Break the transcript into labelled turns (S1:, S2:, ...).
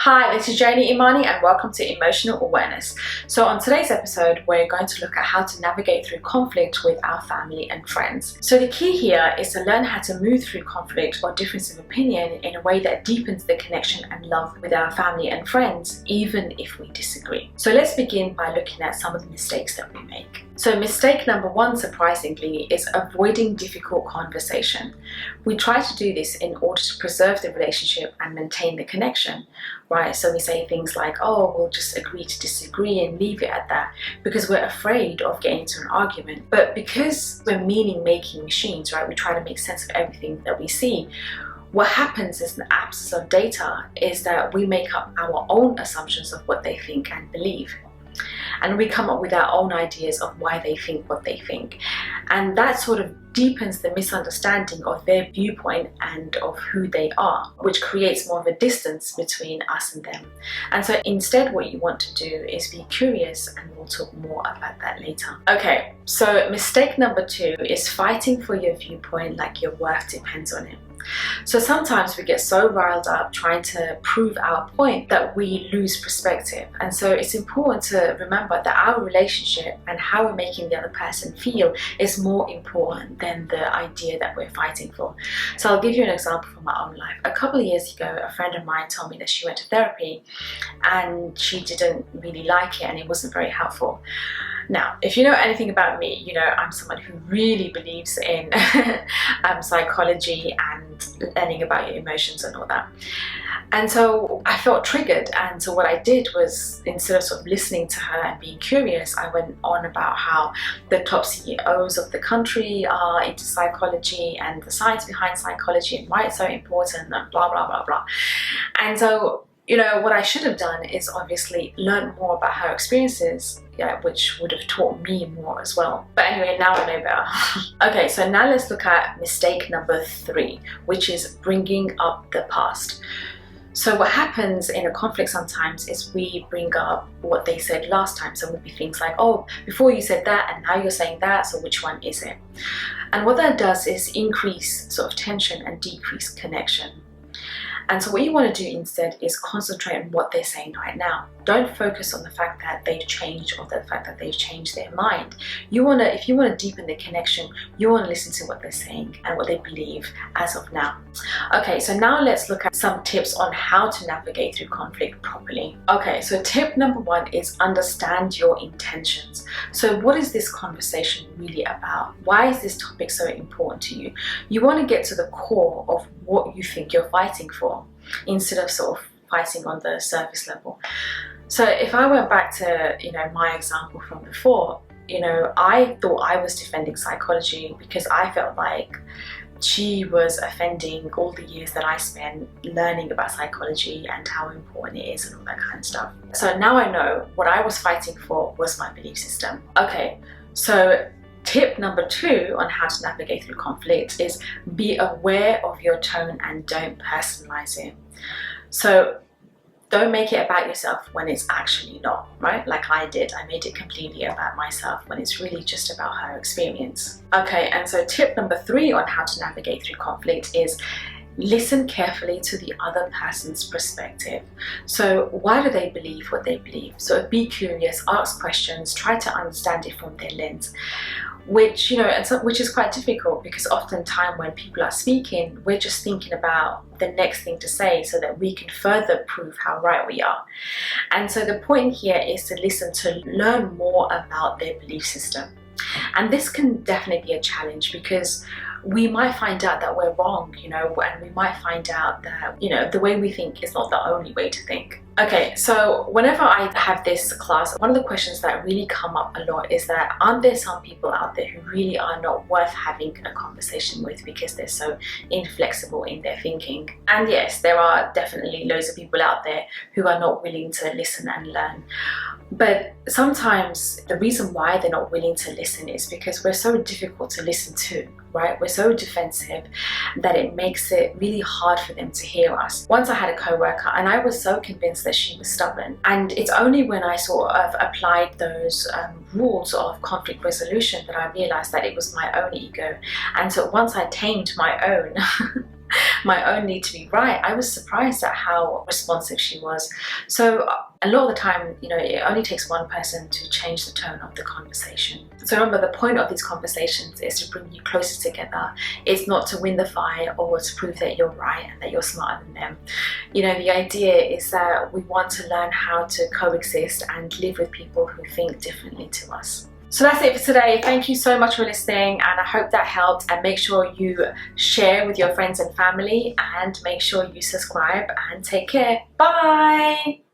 S1: Hi, this is Janey Imaani and welcome to Emotional Awareness. So on today's episode, we're going to look at how to navigate through conflict with our family and friends. So the key here is to learn how to move through conflict or difference of opinion in a way that deepens the connection and love with our family and friends, even if we disagree. So let's begin by looking at some of the mistakes that we make. So mistake number one, surprisingly, is avoiding difficult conversation. We try to do this in order to preserve the relationship and maintain the connection. Right, so we say things like, oh, we'll just agree to disagree and leave it at that because we're afraid of getting into an argument. But because we're meaning-making machines, right, we try to make sense of everything that we see. What happens is, in the absence of data, is that we make up our own assumptions of what they think and believe. And we come up with our own ideas of why they think what they think. And that sort of deepens the misunderstanding of their viewpoint and of who they are, which creates more of a distance between us and them. And so instead what you want to do is be curious, and we'll talk more about that later. Okay, so mistake number two is fighting for your viewpoint like your worth depends on it. So sometimes we get so riled up trying to prove our point that we lose perspective. And so it's important to remember that our relationship and how we're making the other person feel is more important than the idea that we're fighting for. So I'll give you an example from my own life. A couple of years ago, a friend of mine told me that she went to therapy and she didn't really like it and it wasn't very helpful. Now, if you know anything about me, you know I'm someone who really believes in psychology and learning about your emotions and all that. And so I felt triggered, and so what I did was, instead of sort of listening to her and being curious, I went on about how the top CEOs of the country are into psychology and the science behind psychology and why it's so important and blah, blah, blah, blah. And so, you know, what I should have done is obviously learn more about her experiences, which would have taught me more as well. But anyway, now I know better. Okay, so now let's look at mistake number three, which is bringing up the past. So what happens in a conflict sometimes is we bring up what they said last time. So it would be things like, oh, before you said that and now you're saying that, so which one is it? And what that does is increase sort of tension and decrease connection. And so what you want to do instead is concentrate on what they're saying right now. Don't focus on the fact that they've changed or the fact that they've changed their mind. If you want to deepen the connection, you want to listen to what they're saying and what they believe as of now. Okay, so now let's look at some tips on how to navigate through conflict properly. Okay, so tip number one is understand your intentions. So what is this conversation really about? Why is this topic so important to you? You want to get to the core of what you think you're fighting for, instead of sort of fighting on the surface level. So if I went back to, my example from before, I thought I was defending psychology because I felt like she was offending all the years that I spent learning about psychology and how important it is and all that kind of stuff. So now I know what I was fighting for was my belief system. Okay, so tip number two on how to navigate through conflict is be aware of your tone and don't personalize it. So don't make it about yourself when it's actually not, right? Like I did, I made it completely about myself when it's really just about her experience. Okay, and so tip number three on how to navigate through conflict is listen carefully to the other person's perspective. So why do they believe what they believe? So be curious, ask questions, try to understand it from their lens. Which is quite difficult because oftentimes when people are speaking, we're just thinking about the next thing to say so that we can further prove how right we are. And so the point here is to listen to learn more about their belief system. And this can definitely be a challenge because we might find out that we're wrong, and we might find out that, the way we think is not the only way to think. Okay, so whenever I have this class, one of the questions that really come up a lot is that aren't there some people out there who really are not worth having a conversation with because they're so inflexible in their thinking? And yes, there are definitely loads of people out there who are not willing to listen and learn. But sometimes the reason why they're not willing to listen is because we're so difficult to listen to, right? We're so defensive that it makes it really hard for them to hear us. Once I had a co-worker and I was so convinced that she was stubborn, and it's only when I sort of applied those rules of conflict resolution that I realized that it was my own ego. And so once I tamed my own my own need to be right, I was surprised at how responsive she was. So a lot of the time, you know, it only takes one person to change the tone of the conversation. So remember, the point of these conversations is to bring you closer together. It's not to win the fight or to prove that you're right and that you're smarter than them. You know, the idea is that we want to learn how to coexist and live with people who think differently to us. So that's it for today. Thank you so much for listening, and I hope that helped. And make sure you share with your friends and family, and make sure you subscribe, and take care. Bye.